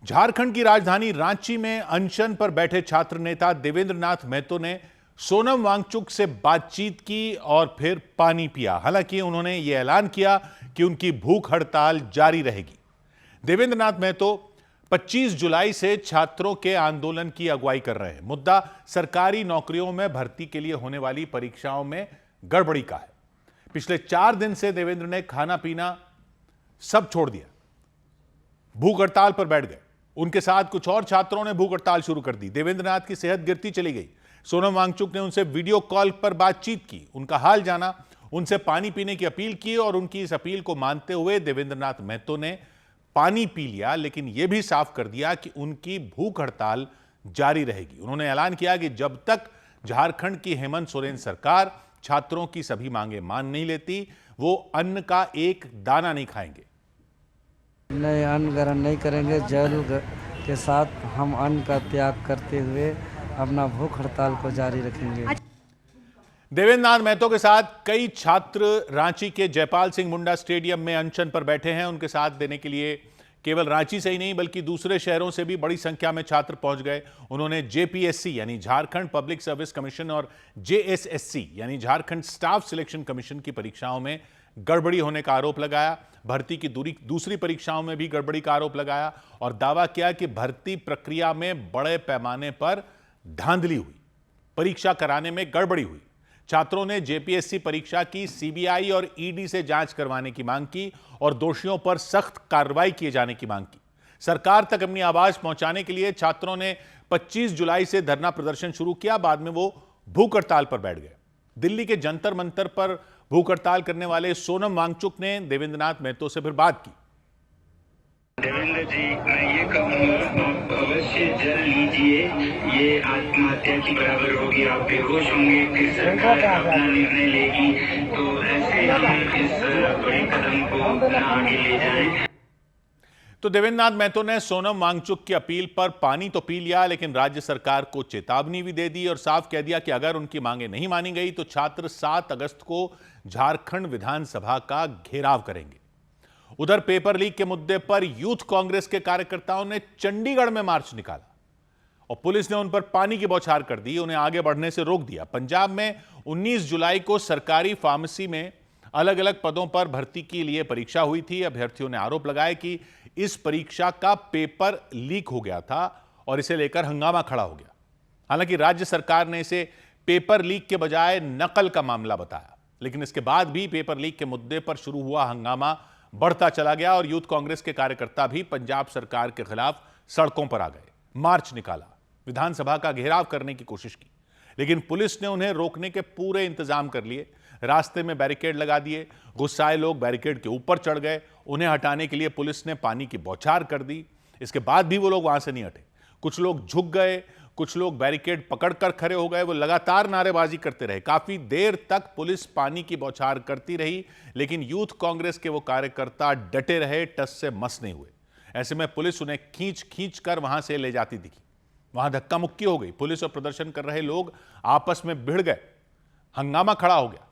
झारखंड की राजधानी रांची में अनशन पर बैठे छात्र नेता देवेंद्र नाथ महतो ने सोनम वांगचुक से बातचीत की और फिर पानी पिया। हालांकि उन्होंने यह ऐलान किया कि उनकी भूख हड़ताल जारी रहेगी। देवेंद्र नाथ महतो 25 जुलाई से छात्रों के आंदोलन की अगुवाई कर रहे हैं। मुद्दा सरकारी नौकरियों में भर्ती के लिए होने वाली परीक्षाओं में गड़बड़ी का है। पिछले 4 दिन से देवेंद्र ने खाना पीना सब छोड़ दिया, भूख हड़ताल पर बैठ गए। उनके साथ कुछ और छात्रों ने भूख हड़ताल शुरू कर दी। देवेंद्र नाथ की सेहत गिरती चली गई। सोनम वांगचुक ने उनसे वीडियो कॉल पर बातचीत की, उनका हाल जाना, उनसे पानी पीने की अपील की और उनकी इस अपील को मानते हुए देवेंद्र नाथ महतो ने पानी पी लिया, लेकिन यह भी साफ कर दिया कि उनकी भूख हड़ताल जारी रहेगी। उन्होंने ऐलान किया कि जब तक झारखंड की हेमंत सोरेन सरकार छात्रों की सभी मांगे मान नहीं लेती, वो अन्न का एक दाना नहीं खाएंगे। नहीं, अन्न ग्रहण नहीं करेंगे। जल के साथ हम अन्न का त्याग करते हुए अपना भूख हड़ताल को जारी रखेंगे। देवेंद्र नाथ महतो के साथ कई छात्र रांची के जयपाल सिंह मुंडा स्टेडियम में अनशन पर बैठे हैं। उनके साथ देने के लिए केवल रांची से ही नहीं बल्कि दूसरे शहरों से भी बड़ी संख्या में छात्र पहुंच गए। उन्होंने जेपीएससी यानी झारखंड पब्लिक सर्विस कमीशन और जेएसएससी यानी झारखंड स्टाफ सिलेक्शन कमीशन की परीक्षाओं में गड़बड़ी होने का आरोप लगाया। भर्ती की दूसरी परीक्षाओं में भी गड़बड़ी का आरोप लगाया और दावा किया कि भर्ती प्रक्रिया में बड़े पैमाने पर धांधली हुई, परीक्षा कराने में गड़बड़ी हुई। छात्रों ने जेपीएससी परीक्षा की सीबीआई और ईडी से जांच करवाने की मांग की और दोषियों पर सख्त कार्रवाई किए जाने की मांग की। सरकार तक अपनी आवाज पहुंचाने के लिए छात्रों ने 25 जुलाई से धरना प्रदर्शन शुरू किया। बाद में वो भूख हड़ताल पर बैठ गए। दिल्ली के जंतर मंतर पर भूख हड़ताल करने वाले सोनम वांगचुक ने देवेंद्र नाथ महतो से फिर बात की। देवेंद्र जी, मैं ये कहूँगा, आप अवश्य जल लीजिए, ये आत्महत्या की बराबर होगी। आप बेहोश होंगे, फिर सरकार अपना निर्णय लेगी, तो ऐसे हम इस बड़े कदम को आगे ले जाएं। तो देवेंद्र नाथ महतो ने सोनम वांगचुक की अपील पर पानी तो पी लिया, लेकिन राज्य सरकार को चेतावनी भी दे दी और साफ कह दिया कि अगर उनकी मांगे नहीं मानी गई तो छात्र 7 अगस्त को झारखंड विधानसभा का घेराव करेंगे। उधर पेपर लीक के मुद्दे पर यूथ कांग्रेस के कार्यकर्ताओं ने चंडीगढ़ में मार्च निकाला और पुलिस ने उन पर पानी की बौछार कर दी, उन्हें आगे बढ़ने से रोक दिया। पंजाब में 19 जुलाई को सरकारी फार्मेसी में अलग अलग पदों पर भर्ती के लिए परीक्षा हुई थी। अभ्यर्थियों ने आरोप लगाया कि इस परीक्षा का पेपर लीक हो गया था और इसे लेकर हंगामा खड़ा हो गया। हालांकि राज्य सरकार ने इसे पेपर लीक के बजाय नकल का मामला बताया, लेकिन इसके बाद भी पेपर लीक के मुद्दे पर शुरू हुआ हंगामा बढ़ता चला गया और यूथ कांग्रेस के कार्यकर्ता भी पंजाब सरकार के खिलाफ सड़कों पर आ गए, मार्च निकाला, विधानसभा का घेराव करने की कोशिश की, लेकिन पुलिस ने उन्हें रोकने के पूरे इंतजाम कर लिए। रास्ते में बैरिकेड लगा दिए। गुस्साए लोग बैरिकेड के ऊपर चढ़ गए। उन्हें हटाने के लिए पुलिस ने पानी की बौछार कर दी। इसके बाद भी वो लोग वहां से नहीं हटे। कुछ लोग झुक गए, कुछ लोग बैरिकेड पकड़कर खड़े हो गए। वो लगातार नारेबाजी करते रहे। काफी देर तक पुलिस पानी की बौछार करती रही, लेकिन यूथ कांग्रेस के वो कार्यकर्ता डटे रहे, टस से मस नहीं हुए। ऐसे में पुलिस उन्हें खींच कर वहां से ले जाती दिखी। वहां धक्का मुक्की हो गई। पुलिस और प्रदर्शन कर रहे लोग आपस में भिड़ गए। हंगामा खड़ा हो गया।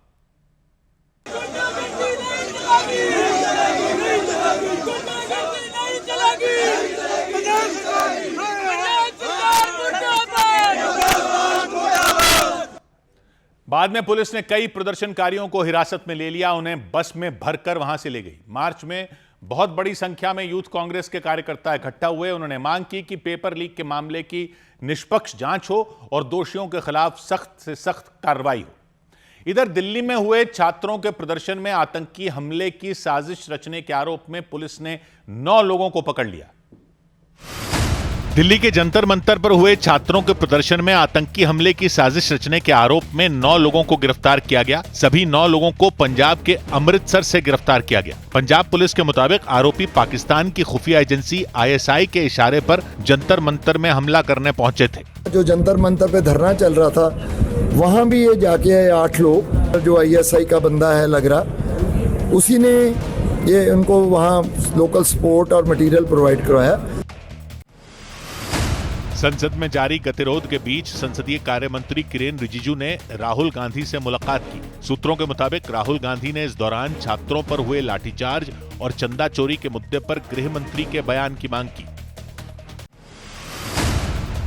बाद में पुलिस ने कई प्रदर्शनकारियों को हिरासत में ले लिया, उन्हें बस में भरकर वहां से ले गई। मार्च में बहुत बड़ी संख्या में यूथ कांग्रेस के कार्यकर्ता इकट्ठा हुए। उन्होंने मांग की कि पेपर लीक के मामले की निष्पक्ष जांच हो और दोषियों के खिलाफ सख्त से सख्त कार्रवाई हो। इधर दिल्ली में हुए छात्रों के प्रदर्शन में आतंकी हमले की साजिश रचने के आरोप में पुलिस ने 9 लोगों को पकड़ लिया। दिल्ली के जंतर मंतर पर हुए छात्रों के प्रदर्शन में आतंकी हमले की साजिश रचने के आरोप में 9 लोगों को गिरफ्तार किया गया। सभी 9 लोगों को पंजाब के अमृतसर से गिरफ्तार किया गया। पंजाब पुलिस के मुताबिक आरोपी पाकिस्तान की खुफिया एजेंसी ISI के इशारे पर जंतर मंतर में हमला करने पहुंचे थे। जो जंतर मंतर पे धरना चल रहा था, वहां भी ये जाके 8 लोग, जो ISI का बंदा है लग रहा, उसी ने ये उनको वहां लोकल सपोर्ट और मटेरियल प्रोवाइड करवाया। संसद में जारी गतिरोध के बीच संसदीय कार्य मंत्री किरेन रिजिजू ने राहुल गांधी से मुलाकात की। सूत्रों के मुताबिक राहुल गांधी ने इस दौरान छात्रों पर हुए लाठीचार्ज और चंदा चोरी के मुद्दे पर गृह मंत्री के बयान की मांग की।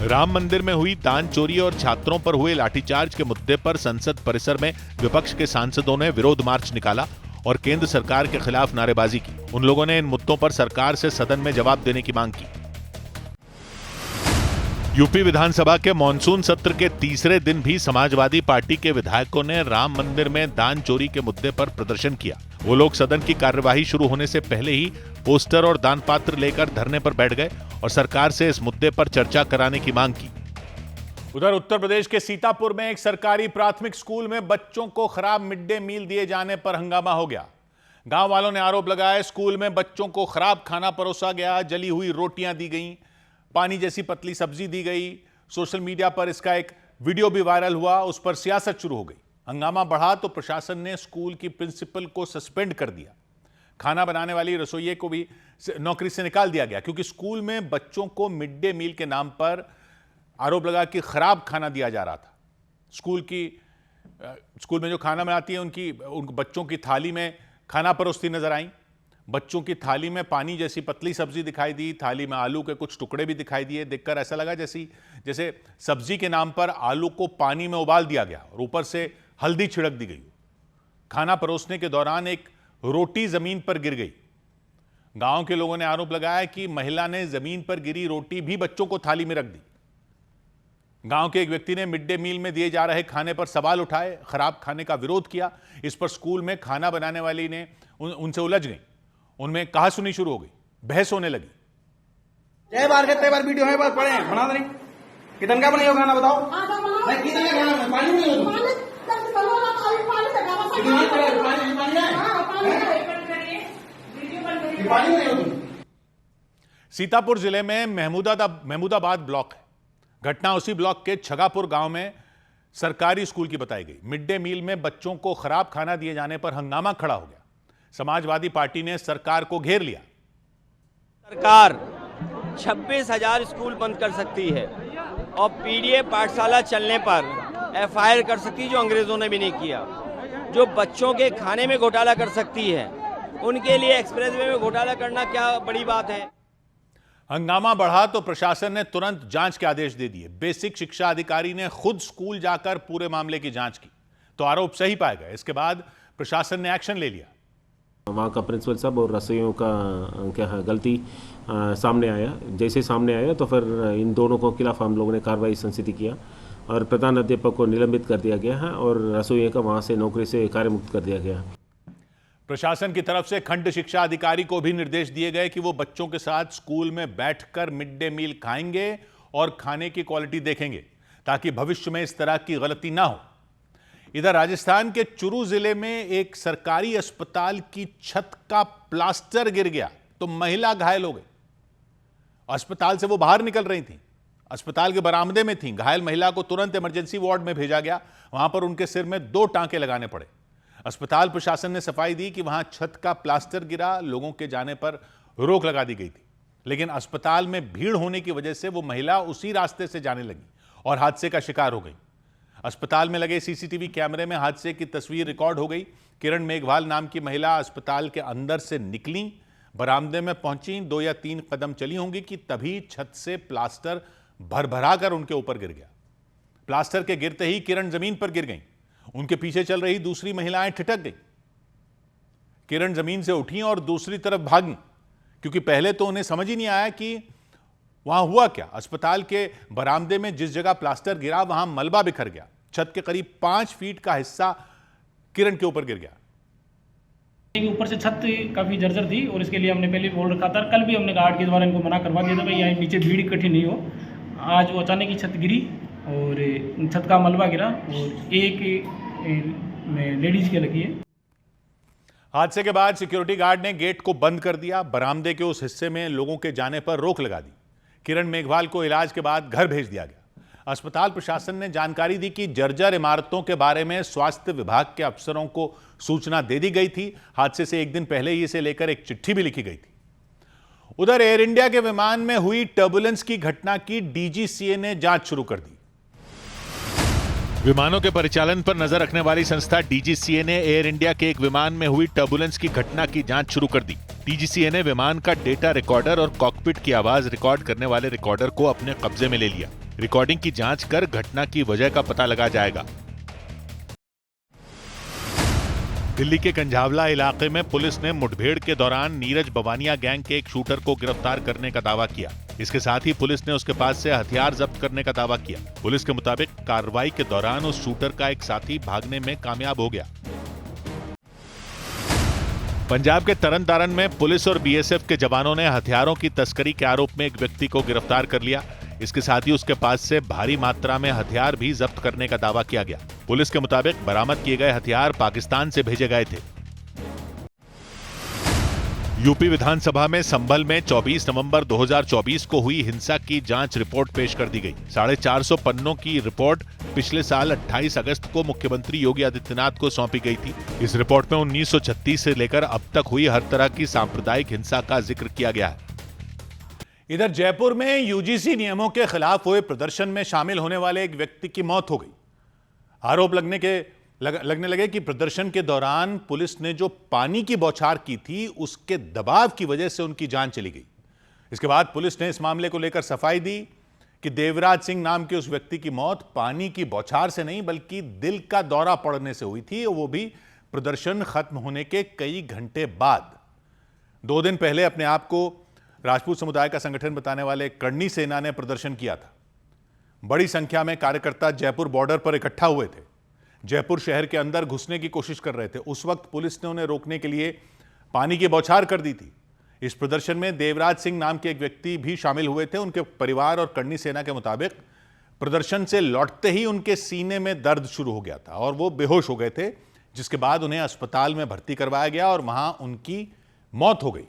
राम मंदिर में हुई दान चोरी और छात्रों पर हुए लाठीचार्ज के मुद्दे पर संसद परिसर में विपक्ष के सांसदों ने विरोध मार्च निकाला और केंद्र सरकार के खिलाफ नारेबाजी की। उन लोगों ने इन मुद्दों पर सरकार से सदन में जवाब देने की मांग की। यूपी विधानसभा के मॉनसून सत्र के तीसरे दिन भी समाजवादी पार्टी के विधायकों ने राम मंदिर में दान चोरी के मुद्दे पर प्रदर्शन किया। वो लोग सदन की कार्यवाही शुरू होने से पहले ही पोस्टर और दान पात्र लेकर धरने पर बैठ गए और सरकार से इस मुद्दे पर चर्चा कराने की मांग की। उधर उत्तर प्रदेश के सीतापुर में एक सरकारी प्राथमिक स्कूल में बच्चों को खराब मिड डे मील दिए जाने पर हंगामा हो गया। गांव वालों ने आरोप लगाया स्कूल में बच्चों को खराब खाना परोसा गया, जली हुई रोटियां दी गईं, पानी जैसी पतली सब्जी दी गई। सोशल मीडिया पर इसका एक वीडियो भी वायरल हुआ, उस पर सियासत शुरू हो गई। हंगामा बढ़ा तो प्रशासन ने स्कूल की प्रिंसिपल को सस्पेंड कर दिया। खाना बनाने वाली रसोइये को भी नौकरी से निकाल दिया गया क्योंकि स्कूल में बच्चों को मिड डे मील के नाम पर आरोप लगा कि खराब खाना दिया जा रहा था। स्कूल में जो खाना बनाती है उन बच्चों की थाली में खाना परोसती नजर आई। बच्चों की थाली में पानी जैसी पतली सब्जी दिखाई दी, थाली में आलू के कुछ टुकड़े भी दिखाई दिए। देखकर ऐसा लगा जैसे सब्जी के नाम पर आलू को पानी में उबाल दिया गया और ऊपर से हल्दी छिड़क दी गई। खाना परोसने के दौरान एक रोटी जमीन पर गिर गई। गांव के लोगों ने आरोप लगाया कि महिला ने जमीन पर गिरी रोटी भी बच्चों को थाली में रख दी। गांव के एक व्यक्ति ने मिड डे मील में दिए जा रहे खाने पर सवाल उठाए, खराब खाने का विरोध किया। इस पर स्कूल में खाना बनाने वाली ने उनसे उलझ गई, उनमें कहासुनी शुरू हो गई, बहस होने लगी। कई बार वीडियो है, बस पढ़े हैं, बना दें। कितन का बने हो खाना बताओ? नहीं, कितन का खाना पानी नहीं हो पानी नहीं हो। सीतापुर जिले में महमूदाबाद ब्लॉक है। घटना उसी ब्लॉक के छगापुर गांव में सरकारी स्कूल की बताई गई। मिड डे मील में बच्चों को खराब खाना दिए जाने पर हंगामा खड़ा हो गया। समाजवादी पार्टी ने सरकार को घेर लिया। सरकार 26,000 स्कूल बंद कर सकती है और पीडीए पाठशाला चलने पर एफआईआर कर सकती है, जो अंग्रेजों ने भी नहीं किया। जो बच्चों के खाने में घोटाला कर सकती है, उनके लिए एक्सप्रेसवे में घोटाला करना क्या बड़ी बात है। हंगामा बढ़ा तो प्रशासन ने तुरंत जांच के आदेश दे दिए। बेसिक शिक्षा अधिकारी ने खुद स्कूल जाकर पूरे मामले की जांच की तो आरोप सही पाए गए। इसके बाद प्रशासन ने एक्शन ले लिया। वहाँ का प्रिंसिपल साहब और रसोइयों का क्या है गलती सामने आया। जैसे सामने आया तो फिर इन दोनों को खिलाफ हम लोगों ने कार्रवाई संसिद्ध किया और प्रधान अध्यापक को निलंबित कर दिया गया है और रसोइयों का वहाँ से नौकरी से कार्यमुक्त कर दिया गया। प्रशासन की तरफ से खंड शिक्षा अधिकारी को भी निर्देश दिए गए कि वो बच्चों के साथ स्कूल में बैठकर मिड डे मील खाएंगे और खाने की क्वालिटी देखेंगे ताकि भविष्य में इस तरह की गलती ना हो। इधर राजस्थान के चुरू जिले में एक सरकारी अस्पताल की छत का प्लास्टर गिर गया तो महिला घायल हो गई। अस्पताल से वो बाहर निकल रही थी, अस्पताल के बरामदे में थी। घायल महिला को तुरंत इमरजेंसी वार्ड में भेजा गया। वहां पर उनके सिर में 2 टांके लगाने पड़े। अस्पताल प्रशासन ने सफाई दी कि वहां छत का प्लास्टर गिरा, लोगों के जाने पर रोक लगा दी गई थी। लेकिन अस्पताल में भीड़ होने की वजह से वो महिला उसी रास्ते से जाने लगी और हादसे का शिकार हो गई। अस्पताल में लगे सीसीटीवी कैमरे में हादसे की तस्वीर रिकॉर्ड हो गई। किरण मेघवाल नाम की महिला अस्पताल के अंदर से निकली, बरामदे में पहुंची, 2 या 3 कदम चली होंगी कि तभी छत से प्लास्टर भरभरा कर उनके ऊपर गिर गया। प्लास्टर के गिरते ही किरण जमीन पर गिर गई। उनके पीछे चल रही दूसरी महिलाएं ठिठक गई। किरण जमीन से उठी और दूसरी तरफ भागी क्योंकि पहले तो उन्हें समझ ही नहीं आया कि वहां हुआ क्या। अस्पताल के बरामदे में जिस जगह प्लास्टर गिरा वहां मलबा बिखर गया। छत के करीब 5 फीट का हिस्सा किरण के ऊपर गिर गया। ऊपर से छत काफ़ी जर्जर थी और इसके लिए हमने पहले बोल रखा था। कल भी हमने गार्ड के द्वारा इनको मना करवा दिया था भाई यहाँ नीचे भीड़ इकट्ठी नहीं हो। आज वो अचानक ही छत गिरी और छत का मलबा गिरा और एक लेडीज के लगी है। हादसे के बाद सिक्योरिटी गार्ड ने गेट को बंद कर दिया। बरामदे के उस हिस्से में लोगों के जाने पर रोक लगा दी। किरण मेघवाल को इलाज के बाद घर भेज दिया गया। अस्पताल प्रशासन ने जानकारी दी कि जर्जर इमारतों के बारे में स्वास्थ्य विभाग के अफसरों को सूचना दे दी गई थी। हादसे से एक दिन पहले ही इसे लेकर एक चिट्ठी भी लिखी गई थी। उधर एयर इंडिया के विमान में हुई टर्बुलेंस की घटना की डीजीसीए ने जांच शुरू कर दी। विमानों के परिचालन पर नजर रखने वाली संस्था डीजीसीए ने एयर इंडिया के एक विमान में हुई टर्बुलेंस की घटना की जांच शुरू कर दी। डीजीसीए ने विमान का डेटा रिकॉर्डर और कॉकपिट की आवाज रिकॉर्ड करने वाले रिकॉर्डर को अपने कब्जे में ले लिया। रिकॉर्डिंग की जांच कर घटना की वजह का पता लगा जाएगा। दिल्ली के कंझावला इलाके में पुलिस ने मुठभेड़ के दौरान नीरज बवानिया गैंग के एक शूटर को गिरफ्तार करने का दावा किया। इसके साथ ही पुलिस ने उसके पास से हथियार जब्त करने का दावा किया। पुलिस के मुताबिक कार्रवाई के दौरान उस शूटर का एक साथी भागने में कामयाब हो गया। पंजाब के तरन तारण में पुलिस और बीएसएफ के जवानों ने हथियारों की तस्करी के आरोप में एक व्यक्ति को गिरफ्तार कर लिया। इसके साथ ही उसके पास से भारी मात्रा में हथियार भी जब्त करने का दावा किया गया। पुलिस के मुताबिक बरामद किए गए हथियार पाकिस्तान से भेजे गए थे। यूपी विधानसभा में संभल में 24 नवंबर 2024 को हुई हिंसा की जांच रिपोर्ट पेश कर दी गई। 450 पन्नों की रिपोर्ट पिछले साल 28 अगस्त को मुख्यमंत्री योगी आदित्यनाथ को सौंपी गई थी। इस रिपोर्ट में 1936 से लेकर अब तक हुई हर तरह की सांप्रदायिक हिंसा का जिक्र किया गया है। इधर जयपुर में यूजीसी नियमों के खिलाफ हुए प्रदर्शन में शामिल होने वाले एक व्यक्ति की मौत हो गई। आरोप लगने लगे कि प्रदर्शन के दौरान पुलिस ने जो पानी की बौछार की थी उसके दबाव की वजह से उनकी जान चली गई। इसके बाद पुलिस ने इस मामले को लेकर सफाई दी कि देवराज सिंह नाम के उस व्यक्ति की मौत पानी की बौछार से नहीं बल्कि दिल का दौरा पड़ने से हुई थी, वो भी प्रदर्शन खत्म होने के कई घंटे बाद। 2 दिन पहले अपने आप को राजपूत समुदाय का संगठन बताने वाले कर्णी सेना ने प्रदर्शन किया था। बड़ी संख्या में कार्यकर्ता जयपुर बॉर्डर पर इकट्ठा हुए थे, जयपुर शहर के अंदर घुसने की कोशिश कर रहे थे। उस वक्त पुलिस ने उन्हें रोकने के लिए पानी की बौछार कर दी थी। इस प्रदर्शन में देवराज सिंह नाम के एक व्यक्ति भी शामिल हुए थे। उनके परिवार और कर्णी सेना के मुताबिक प्रदर्शन से लौटते ही उनके सीने में दर्द शुरू हो गया था और वो बेहोश हो गए थे, जिसके बाद उन्हें अस्पताल में भर्ती करवाया गया और वहां उनकी मौत हो गई।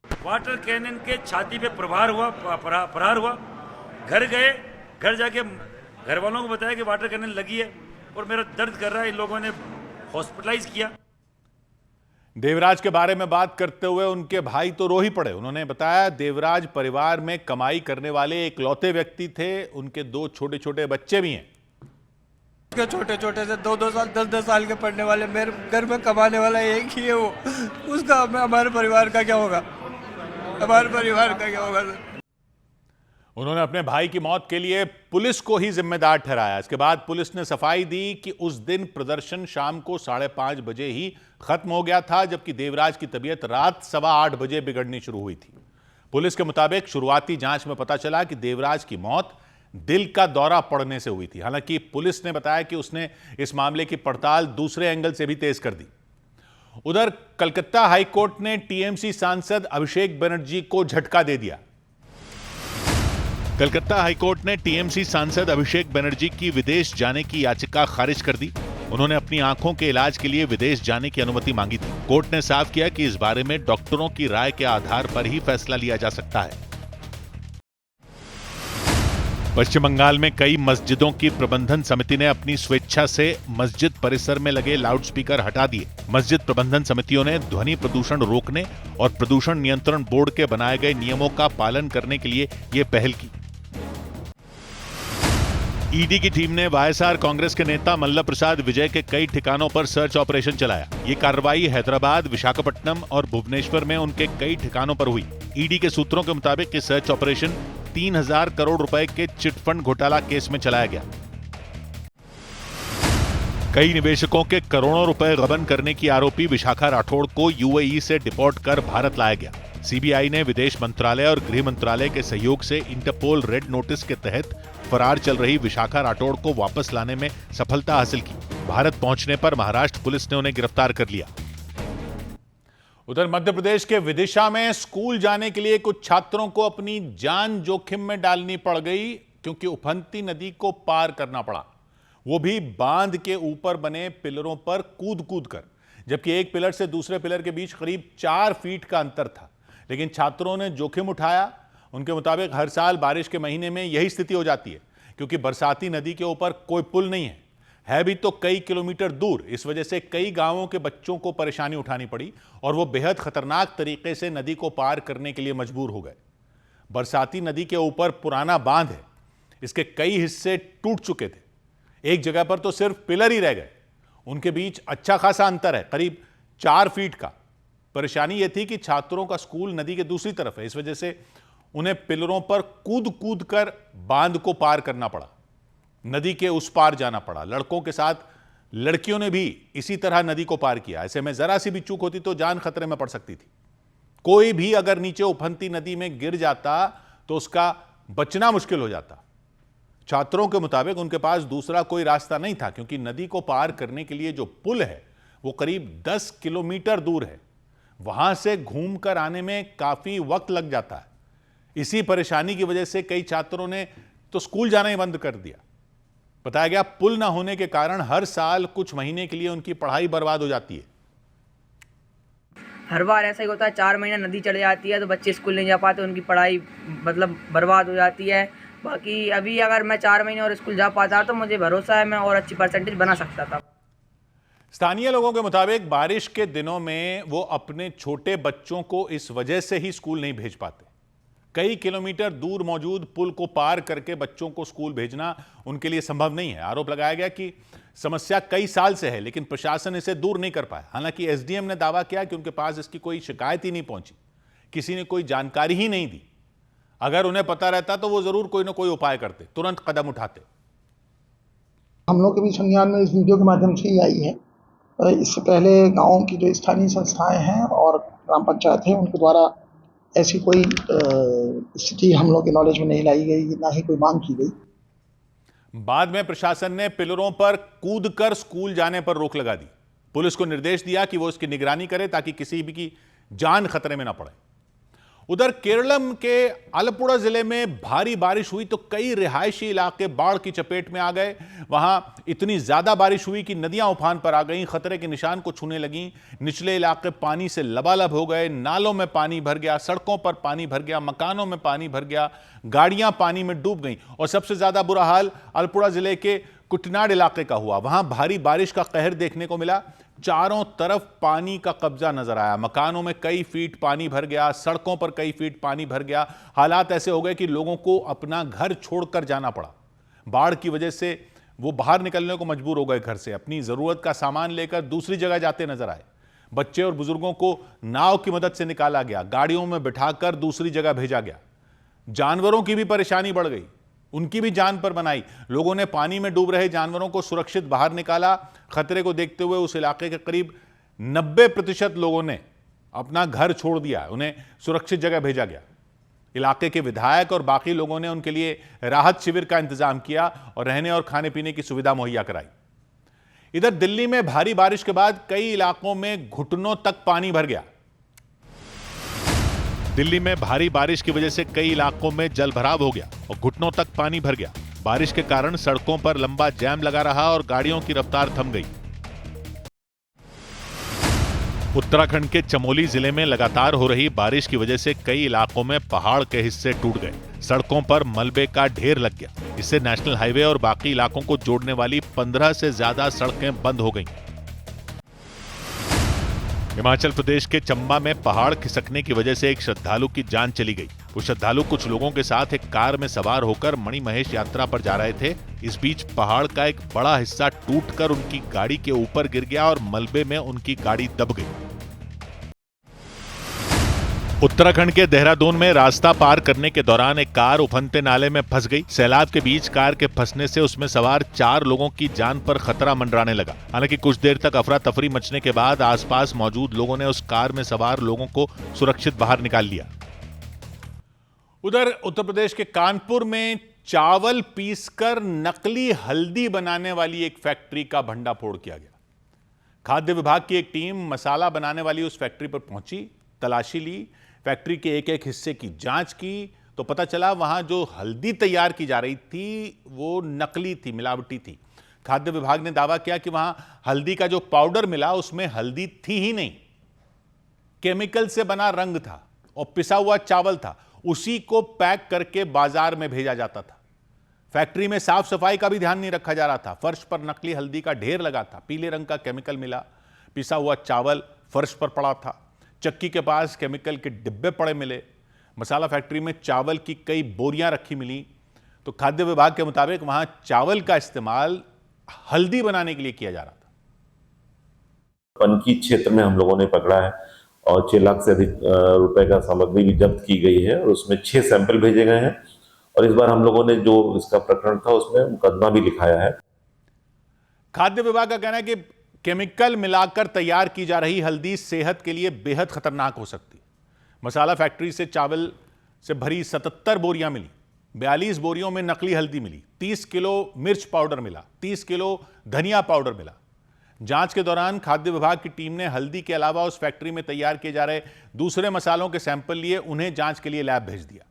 वाटर कैनन के छाती पे प्रहार हुआ। घर गए, घर जाके घर वालों को बताया कि वाटर कैनन लगी है और मेरा दर्द कर रहा है। इन लोगों ने हॉस्पिटलाइज किया। देवराज के बारे में बात करते हुए उनके भाई तो रो ही पड़े। उन्होंने बताया देवराज परिवार में कमाई करने वाले इकलौते व्यक्ति थे। उनके 2 छोटे छोटे बच्चे भी हैं। छोटे छोटे से 2-2 साल 10-10 साल के पढ़ने वाले, मेरे घर में कमाने वाला एक ही है वो। उसका हमारे परिवार का क्या होगा? हमारे परिवार का क्या होगा? उन्होंने अपने भाई की मौत के लिए पुलिस को ही जिम्मेदार ठहराया। इसके बाद पुलिस ने सफाई दी कि उस दिन प्रदर्शन शाम को 5:30 बजे ही खत्म हो गया था, जबकि देवराज की तबीयत रात 8:15 बजे बिगड़नी शुरू हुई थी। पुलिस के मुताबिक शुरुआती जांच में पता चला कि देवराज की मौत दिल का दौरा पड़ने से हुई थी। हालांकि पुलिस ने बताया कि उसने इस मामले की पड़ताल दूसरे एंगल से भी तेज कर दी। उधर कलकत्ता हाईकोर्ट ने टीएमसी सांसद अभिषेक बनर्जी को झटका दे दिया। कलकत्ता हाईकोर्ट ने टीएमसी सांसद अभिषेक बनर्जी की विदेश जाने की याचिका खारिज कर दी। उन्होंने अपनी आंखों के इलाज के लिए विदेश जाने की अनुमति मांगी थी। कोर्ट ने साफ किया कि इस बारे में डॉक्टरों की राय के आधार पर ही फैसला लिया जा सकता है। पश्चिम बंगाल में कई मस्जिदों की प्रबंधन समिति ने अपनी स्वेच्छा से मस्जिद परिसर में लगे लाउडस्पीकर हटा दिए। मस्जिद प्रबंधन समितियों ने ध्वनि प्रदूषण रोकने और प्रदूषण नियंत्रण बोर्ड के बनाए गए नियमों का पालन करने के लिए यह पहल की। ईडी की टीम ने वाईएसआर कांग्रेस के नेता मल्ला प्रसाद विजय के कई ठिकानों पर सर्च ऑपरेशन चलाया। ये कार्रवाई हैदराबाद, विशाखापट्टनम और भुवनेश्वर में उनके कई ठिकानों पर हुई। ईडी के सूत्रों के मुताबिक ये सर्च ऑपरेशन 3000 करोड़ रुपए के चिटफंड घोटाला केस में चलाया गया। कई निवेशकों के करोड़ों रुपए गबन करने की आरोपी विशाखा राठौड़ को यूएई से डिपोर्ट कर भारत लाया गया। सीबीआई ने विदेश मंत्रालय और गृह मंत्रालय के सहयोग से इंटरपोल रेड नोटिस के तहत फरार चल रही विशाखा राठौड़ को वापस लाने में सफलता हासिल की। भारत पहुंचने पर महाराष्ट्र पुलिस ने उन्हें गिरफ्तार कर लिया। उधर मध्य प्रदेश के विदिशा में स्कूल जाने के लिए कुछ छात्रों को अपनी जान जोखिम में डालनी पड़ गई, क्योंकि उफनती नदी को पार करना पड़ा, वो भी बांध के ऊपर बने पिलरों पर कूद कूद कर। जबकि एक पिलर से दूसरे पिलर के बीच करीब 4 फीट का अंतर था, लेकिन छात्रों ने जोखिम उठाया। उनके मुताबिक हर साल बारिश के महीने में यही स्थिति हो जाती है, क्योंकि बरसाती नदी के ऊपर कोई पुल नहीं है भी तो कई किलोमीटर दूर। इस वजह से कई गांवों के बच्चों को परेशानी उठानी पड़ी और वो बेहद खतरनाक तरीके से नदी को पार करने के लिए मजबूर हो गए। बरसाती नदी के ऊपर पुराना बांध है, इसके कई हिस्से टूट चुके थे। एक जगह पर तो सिर्फ पिलर ही रह गए, उनके बीच अच्छा खासा अंतर है, करीब 4 फीट का। परेशानी यह थी कि छात्रों का स्कूल नदी के दूसरी तरफ है, इस वजह से उन्हें पिलरों पर कूद कूद कर बांध को पार करना पड़ा, नदी के उस पार जाना पड़ा। लड़कों के साथ लड़कियों ने भी इसी तरह नदी को पार किया। ऐसे में जरा सी भी चूक होती तो जान खतरे में पड़ सकती थी। कोई भी अगर नीचे उफनती नदी में गिर जाता तो उसका बचना मुश्किल हो जाता। छात्रों के मुताबिक उनके पास दूसरा कोई रास्ता नहीं था, क्योंकि नदी को पार करने के लिए जो पुल है वो करीब 10 किलोमीटर दूर है। वहां से घूमकर आने में काफी वक्त लग जाता है। इसी परेशानी की वजह से कई छात्रों ने तो स्कूल जाना ही बंद कर दिया। बताया गया पुल ना होने के कारण हर साल कुछ महीने के लिए उनकी पढ़ाई बर्बाद हो जाती है। हर बार ऐसा ही होता है, 4 महीना नदी चढ़ जाती है तो बच्चे स्कूल नहीं जा पाते, उनकी पढ़ाई मतलब बर्बाद हो जाती है। बाकी अभी अगर मैं 4 महीने और स्कूल जा पाता तो मुझे भरोसा है मैं और अच्छी परसेंटेज बना सकता था। स्थानीय लोगों के मुताबिक बारिश के दिनों में वो अपने छोटे बच्चों को इस वजह से ही स्कूल नहीं भेज पाते। कई किलोमीटर दूर मौजूद पुल को पार करके बच्चों को स्कूल भेजना उनके लिए संभव नहीं है। आरोप लगाया गया कि समस्या कई साल से है, लेकिन प्रशासन इसे दूर नहीं कर पाया। हालांकि एसडीएम ने दावा किया कि उनके पास इसकी कोई शिकायत ही नहीं पहुंची, किसी ने कोई जानकारी ही नहीं दी। अगर उन्हें पता रहता तो वो जरूर कोई ना कोई उपाय करते, तुरंत कदम उठाते। हम लोग के भी संज्ञान में इस वीडियो के माध्यम से ही आई है। इससे पहले गाँव की जो स्थानीय संस्थाएं हैं और ग्राम पंचायत है उनके द्वारा ऐसी कोई स्थिति हम लोग के नॉलेज में नहीं लाई गई, ना ही कोई मांग की गई। बाद में प्रशासन ने पिलरों पर कूदकर स्कूल जाने पर रोक लगा दी। पुलिस को निर्देश दिया कि वो इसकी निगरानी करे ताकि किसी भी की जान खतरे में ना पड़े। उधर केरलम के आलपुड़ा जिले में भारी बारिश हुई तो कई रिहायशी इलाके बाढ़ की चपेट में आ गए। वहां इतनी ज्यादा बारिश हुई कि नदियां उफान पर आ गईं, खतरे के निशान को छूने लगीं। निचले इलाके पानी से लबालब हो गए, नालों में पानी भर गया, सड़कों पर पानी भर गया, मकानों में पानी भर गया, गाड़ियां पानी में डूब गईं। और सबसे ज्यादा बुरा हाल आलपुड़ा जिले के कुटनाड इलाके का हुआ। वहां भारी बारिश का कहर देखने को मिला। चारों तरफ पानी का कब्जा नजर आया। मकानों में कई फीट पानी भर गया, सड़कों पर कई फीट पानी भर गया। हालात ऐसे हो गए कि लोगों को अपना घर छोड़कर जाना पड़ा। बाढ़ की वजह से वो बाहर निकलने को मजबूर हो गए घर से। अपनी जरूरत का सामान लेकर दूसरी जगह जाते नजर आए। बच्चे और बुजुर्गों को नाव की मदद से निकाला गया, गाड़ियों में बिठाकर दूसरी जगह भेजा गया। जानवरों की भी परेशानी बढ़ गई, उनकी भी जान पर बनाई। लोगों ने पानी में डूब रहे जानवरों को सुरक्षित बाहर निकाला। खतरे को देखते हुए उस इलाके के करीब 90% लोगों ने अपना घर छोड़ दिया, उन्हें सुरक्षित जगह भेजा गया। इलाके के विधायक और बाकी लोगों ने उनके लिए राहत शिविर का इंतजाम किया और रहने और खाने पीने की सुविधा मुहैया कराई। इधर दिल्ली में भारी बारिश के बाद कई इलाकों में घुटनों तक पानी भर गया। दिल्ली में भारी बारिश की वजह से कई इलाकों में जलभराव हो गया और घुटनों तक पानी भर गया। बारिश के कारण सड़कों पर लंबा जैम लगा रहा और गाड़ियों की रफ्तार थम गई। उत्तराखंड के चमोली जिले में लगातार हो रही बारिश की वजह से कई इलाकों में पहाड़ के हिस्से टूट गए। सड़कों पर मलबे का ढेर लग गया। इससे नेशनल हाईवे और बाकी इलाकों को जोड़ने वाली 15 से ज्यादा सड़कें बंद हो गईं। हिमाचल प्रदेश के चंबा में पहाड़ खिसकने की वजह से एक श्रद्धालु की जान चली गई। वो श्रद्धालु कुछ लोगों के साथ एक कार में सवार होकर मणिमहेश यात्रा पर जा रहे थे। इस बीच पहाड़ का एक बड़ा हिस्सा टूटकर उनकी गाड़ी के ऊपर गिर गया और मलबे में उनकी गाड़ी दब गई। उत्तराखंड के देहरादून में रास्ता पार करने के दौरान एक कार उफनते नाले में फंस गई। सैलाब के बीच कार के फंसने से उसमें सवार 4 लोगों की जान पर खतरा मंडराने लगा। हालांकि कुछ देर तक अफरा तफरी मचने के बाद आसपास मौजूद लोगों ने उस कार में सवार लोगों को सुरक्षित बाहर निकाल लिया। उधर उत्तर प्रदेश के कानपुर में चावल पीसकर नकली हल्दी बनाने वाली एक फैक्ट्री का भंडाफोड़ किया गया। खाद्य विभाग की एक टीम मसाला बनाने वाली उस फैक्ट्री पर पहुंची, तलाशी ली, फैक्ट्री के एक एक हिस्से की जांच की तो पता चला वहां जो हल्दी तैयार की जा रही थी वो नकली थी, मिलावटी थी। खाद्य विभाग ने दावा किया कि वहां हल्दी का जो पाउडर मिला उसमें हल्दी थी ही नहीं, केमिकल से बना रंग था और पिसा हुआ चावल था। उसी को पैक करके बाजार में भेजा जाता था। फैक्ट्री में साफ सफाई का भी ध्यान नहीं रखा जा रहा था। फर्श पर नकली हल्दी का ढेर लगा था, पीले रंग का केमिकल मिला, पिसा हुआ चावल फर्श पर पड़ा था, चक्की के पास केमिकल के डिब्बे पड़े मिले, मसाला फैक्ट्री में चावल की कई बोरियां रखी मिली। तो खाद्य विभाग के मुताबिक वहां चावल का इस्तेमाल हल्दी बनाने के लिए किया जा रहा था। पनकी क्षेत्र में हम लोगों ने पकड़ा है और 6 लाख से अधिक रुपए का सामग्री भी जब्त की गई है और उसमें 6 सैंपल भेजे गए हैं और इस बार हम लोगों ने जो इसका प्रकरण था उसमें मुकदमा भी लिखाया है। खाद्य विभाग का कहना है कि केमिकल मिलाकर तैयार की जा रही हल्दी सेहत के लिए बेहद खतरनाक हो सकती है। मसाला फैक्ट्री से चावल से भरी 77 बोरियां मिली, 42 बोरियों में नकली हल्दी मिली, 30 किलो मिर्च पाउडर मिला, 30 किलो धनिया पाउडर मिला। जांच के दौरान खाद्य विभाग की टीम ने हल्दी के अलावा उस फैक्ट्री में तैयार किए जा रहे दूसरे मसालों के सैंपल लिए उन्हें जांच के लिए लैब भेज दिया।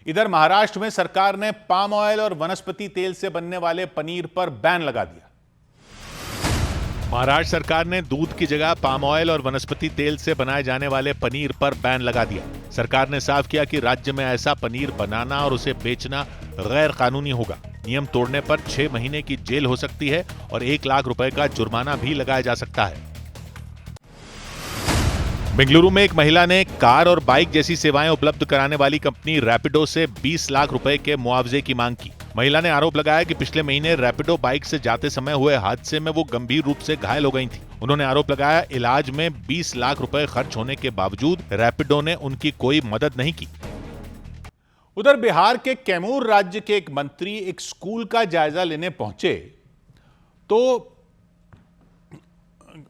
इधर महाराष्ट्र में सरकार ने पाम ऑयल और वनस्पति तेल से बनने वाले पनीर पर बैन लगा दिया। महाराष्ट्र सरकार ने दूध की जगह पाम ऑयल और वनस्पति तेल से बनाए जाने वाले पनीर पर बैन लगा दिया। सरकार ने साफ किया कि राज्य में ऐसा पनीर बनाना और उसे बेचना गैर कानूनी होगा। नियम तोड़ने पर 6 महीने की जेल हो सकती है और 1 लाख रुपए का जुर्माना भी लगाया जा सकता है। बेंगलुरु में एक महिला ने कार और बाइक जैसी सेवाएं उपलब्ध कराने वाली कंपनी रैपिडो से 20 लाख रुपए के मुआवजे की मांग की। महिला ने आरोप लगाया कि पिछले महीने रैपिडो बाइक से जाते समय हुए हादसे में वो गंभीर रूप से घायल हो गई थी। उन्होंने आरोप लगाया इलाज में 20 लाख रुपए खर्च होने के बावजूद रैपिडो ने उनकी कोई मदद नहीं की। उधर बिहार के कैमूर राज्य के एक मंत्री एक स्कूल का जायजा लेने पहुंचे तो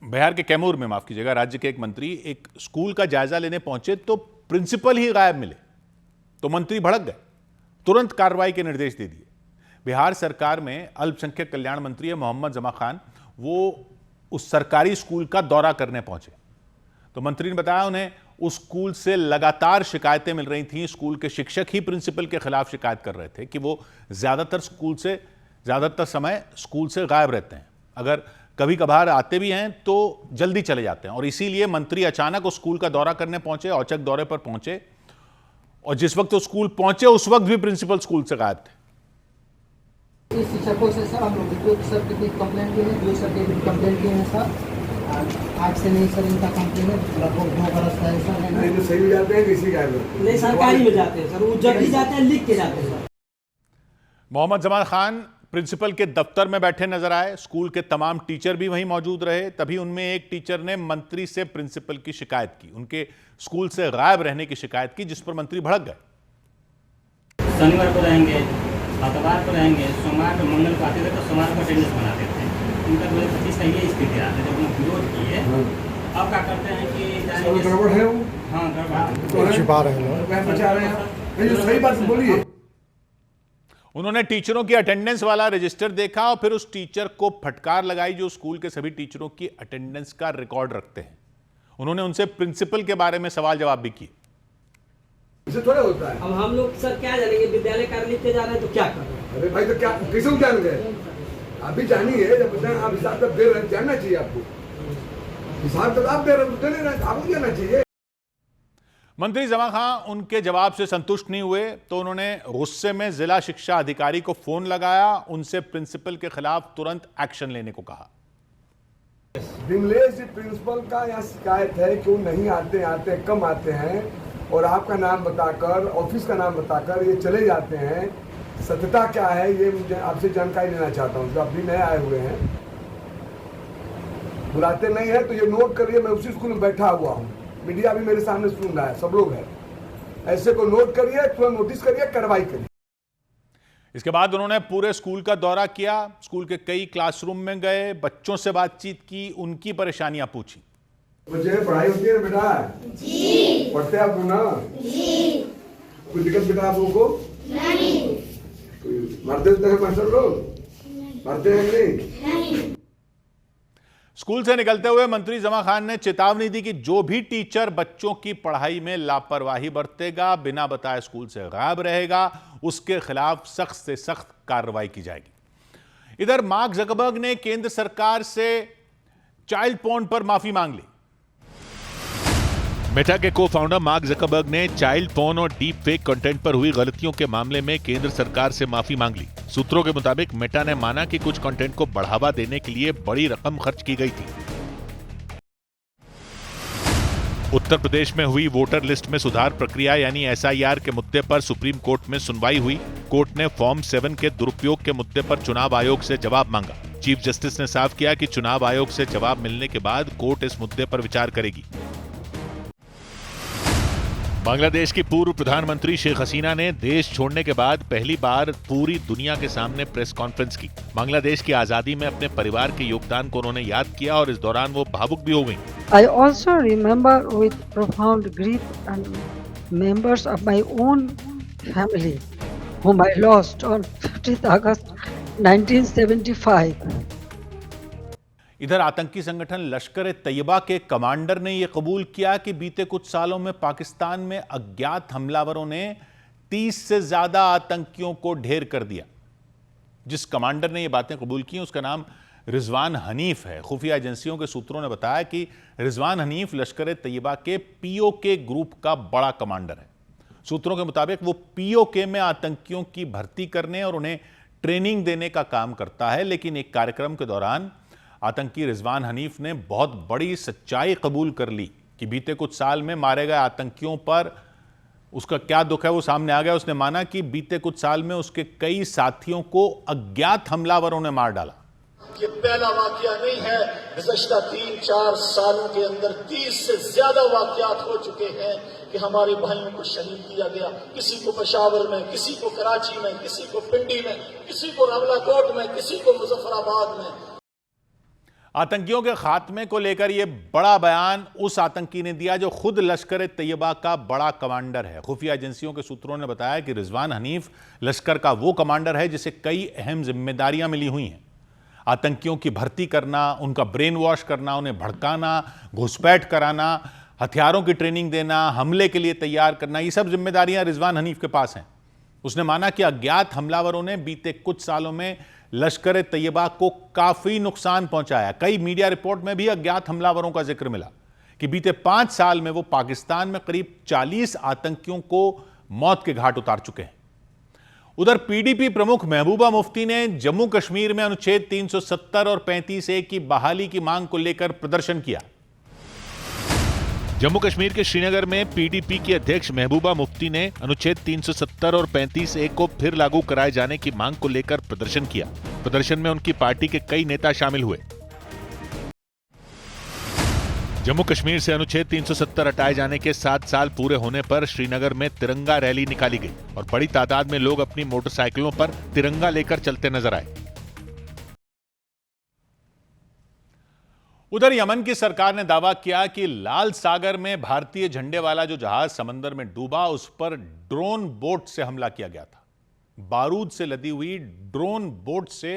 बिहार के कैमूर में, माफ कीजिएगा, राज्य के एक मंत्री एक स्कूल का जायजा लेने पहुंचे तो प्रिंसिपल ही गायब मिले तो मंत्री भड़क गए, तुरंत कार्रवाई के निर्देश दे दिए। बिहार सरकार में अल्पसंख्यक कल्याण मंत्री है मोहम्मद जमा खान, वो उस सरकारी स्कूल का दौरा करने पहुंचे तो मंत्री ने बताया उन्हें उस स्कूल से लगातार शिकायतें मिल रही थीं। स्कूल के शिक्षक ही प्रिंसिपल के खिलाफ शिकायत कर रहे थे कि वो ज्यादातर समय स्कूल से गायब रहते हैं, अगर कभी कभार आते भी हैं तो जल्दी चले जाते हैं। और इसीलिए मंत्री अचानक उस स्कूल का दौरा करने पहुंचे, औचक दौरे पर पहुंचे और जिस वक्त वो स्कूल पहुंचे उस वक्त भी प्रिंसिपल स्कूल से गायब थे। शिक्षकों से सर हम लोग सर कितनी कंप्लेंट की है, जो सर की कंप्लेंट की है सर, आज से नहीं सर इनका कंप्लेंट है, लगभग 2 बरस है सर। नहीं तो सही जाते हैं किसी गायब नहीं, सरकारी में जाते हैं सर, वो जब भी जाते हैं लिख के जाते हैं सर। मोहम्मद जमा खान प्रिंसिपल के दफ्तर में बैठे नजर आए, स्कूल के तमाम टीचर भी वहीं मौजूद रहे। तभी उनमें एक टीचर ने मंत्री से प्रिंसिपल की शिकायत की, उनके स्कूल से गायब रहने की शिकायत की, जिस पर मंत्री भड़क गए। शनिवार को रहेंगे, आतवार को रहेंगे, सोमवार को मंगल को आते थे तो सोमवार को अटेंडेंस बनाते थे। उनका 2025 का ये स्थिति आती है, जब उन्होंने विरोध किए अब क्या करते हैं कि गड़बड़ है, हाँ गड़बड़ छिपा रहे हैं, बचा रहे हैं, जो सही बात बोलिए। उन्होंने टीचरों की अटेंडेंस वाला रजिस्टर देखा और फिर उस टीचर को फटकार लगाई जो स्कूल के सभी टीचरों की अटेंडेंस का रिकॉर्ड रखते हैं। उन्होंने उनसे प्रिंसिपल के बारे में सवाल जवाब भी किए। इसे थोड़ा होता है, अब हम लोग सर क्या जानेंगे, विद्यालय कार्य लिखते जा रहे हैं तो क्या कर रहे हैं? अरे भाई तो क्या किसी को जान गए, अभी जानिए, जब आप हिसाब तक दे रहे हैं जानना चाहिए आपको, हिसाब तक आप दे रहे हैं आपको जानना चाहिए। मंत्री जमा खान उनके जवाब से संतुष्ट नहीं हुए तो उन्होंने गुस्से में जिला शिक्षा अधिकारी को फोन लगाया, उनसे प्रिंसिपल के खिलाफ तुरंत एक्शन लेने को कहा। विमलेश जी प्रिंसिपल का यहाँ शिकायत है कि वो नहीं आते कम आते हैं और आपका नाम बताकर, ऑफिस का नाम बताकर ये चले जाते हैं। सत्यता क्या है ये मुझे आपसे जानकारी लेना चाहता हूँ, जो आप भी नए आए हुए हैं, बुलाते नहीं है तो ये नोट करिए, मैं उसी स्कूल में बैठा हुआ हूँ, मीडिया भी मेरे सामने सुन रहा है, सब लोग हैं, ऐसे को नोट करिए, तुरंत नोटिस करिए, कार्रवाई करिए। इसके बाद उन्होंने पूरे स्कूल का दौरा किया, स्कूल के कई क्लासरूम में गए, बच्चों से बातचीत की, उनकी परेशानियां पूछी। बच्चे पढ़ाई होती है ना बेटा? जी। पढ़ते आप ना? जी। कोई दिक्कत बेटा आप लोगों को? नहीं। मरते हैं मास्टर लोग? मरते हैं नहीं? स्कूल से निकलते हुए मंत्री जमा खान ने चेतावनी दी कि जो भी टीचर बच्चों की पढ़ाई में लापरवाही बरतेगा, बिना बताए स्कूल से गायब रहेगा, उसके खिलाफ सख्त से सख्त कार्रवाई की जाएगी। इधर मार्क जकरबर्ग ने केंद्र सरकार से चाइल्ड पोर्न पर माफी मांग ली। मेटा के को फाउंडर मार्क जकरबर्ग ने चाइल्ड पोर्न और डीप फेक कंटेंट पर हुई गलतियों के मामले में केंद्र सरकार से माफी मांग ली। सूत्रों के मुताबिक मेटा ने माना कि कुछ कंटेंट को बढ़ावा देने के लिए बड़ी रकम खर्च की गई थी। उत्तर प्रदेश में हुई वोटर लिस्ट में सुधार प्रक्रिया यानी SIR के मुद्दे पर सुप्रीम कोर्ट में सुनवाई हुई। कोर्ट ने फॉर्म 7 के दुरुपयोग के मुद्दे पर चुनाव आयोग से जवाब मांगा। चीफ जस्टिस ने साफ किया कि चुनाव आयोग से जवाब मिलने के बाद कोर्ट इस मुद्दे पर विचार करेगी। बांग्लादेश की पूर्व प्रधानमंत्री शेख हसीना ने देश छोड़ने के बाद पहली बार पूरी दुनिया के सामने प्रेस कॉन्फ्रेंस की। बांग्लादेश की आजादी में अपने परिवार के योगदान को उन्होंने याद किया और इस दौरान वो भावुक भी हो गई। I also remember with profound grief and members of my own family whom I lost on 15th August 1975. इधर आतंकी संगठन लश्कर ए तैयबा के कमांडर ने यह कबूल किया कि बीते कुछ सालों में पाकिस्तान में अज्ञात हमलावरों ने 30 से ज्यादा आतंकियों को ढेर कर दिया। जिस कमांडर ने यह बातें कबूल की उसका नाम रिजवान हनीफ है। खुफिया एजेंसियों के सूत्रों ने बताया कि रिजवान हनीफ लश्कर ए तैयबा के पीओके ग्रुप का बड़ा कमांडर है। सूत्रों के मुताबिक वो पीओके में आतंकियों की भर्ती करने और उन्हें ट्रेनिंग देने का काम करता है। लेकिन एक कार्यक्रम के दौरान आतंकी रिजवान हनीफ ने बहुत बड़ी सच्चाई कबूल कर ली कि बीते कुछ साल में मारे गए आतंकियों पर उसका क्या दुख है वो सामने आ गया। उसने माना कि बीते कुछ साल में उसके कई साथियों को अज्ञात हमलावरों ने मार डाला। ये पहला वाकया नहीं है। गुज़श्ता 3-4 सालों के अंदर 30 से ज्यादा वाकयात हो चुके हैं कि हमारे भाइयों को शहीद किया गया। किसी को पेशावर में, किसी को कराची में, किसी को पिंडी में, किसी को रावलाकोट में, किसी को मुजफ्फराबाद में। आतंकियों के खात्मे को लेकर यह बड़ा बयान उस आतंकी ने दिया जो खुद लश्कर ए तैयबा का बड़ा कमांडर है। खुफिया एजेंसियों के सूत्रों ने बताया कि रिजवान हनीफ लश्कर का वो कमांडर है जिसे कई अहम जिम्मेदारियां मिली हुई हैं। आतंकियों की भर्ती करना, उनका ब्रेन वॉश करना, उन्हें भड़काना, घुसपैठ कराना, हथियारों की ट्रेनिंग देना, हमले के लिए तैयार करना, ये सब जिम्मेदारियां रिजवान हनीफ के पास हैं। उसने माना कि अज्ञात हमलावरों ने बीते कुछ सालों में लश्कर ए तैयबा को काफी नुकसान पहुंचाया। कई मीडिया रिपोर्ट में भी अज्ञात हमलावरों का जिक्र मिला कि बीते 5 साल में वो पाकिस्तान में करीब 40 आतंकियों को मौत के घाट उतार चुके हैं। उधर पीडीपी प्रमुख महबूबा मुफ्ती ने जम्मू कश्मीर में अनुच्छेद 370 और 35A की बहाली की मांग को लेकर प्रदर्शन किया। जम्मू कश्मीर के श्रीनगर में पीडीपी की अध्यक्ष महबूबा मुफ्ती ने अनुच्छेद 370 और 35A को फिर लागू कराए जाने की मांग को लेकर प्रदर्शन किया। प्रदर्शन में उनकी पार्टी के कई नेता शामिल हुए। जम्मू कश्मीर से अनुच्छेद 370 हटाए जाने के 7 साल पूरे होने पर श्रीनगर में तिरंगा रैली निकाली गई और बड़ी तादाद में लोग अपनी मोटरसाइकिलों पर तिरंगा लेकर चलते नजर आए। उधर यमन की सरकार ने दावा किया कि लाल सागर में भारतीय झंडे वाला जो जहाज समंदर में डूबा उस पर ड्रोन बोट से हमला किया गया था। बारूद से लदी हुई ड्रोन बोट से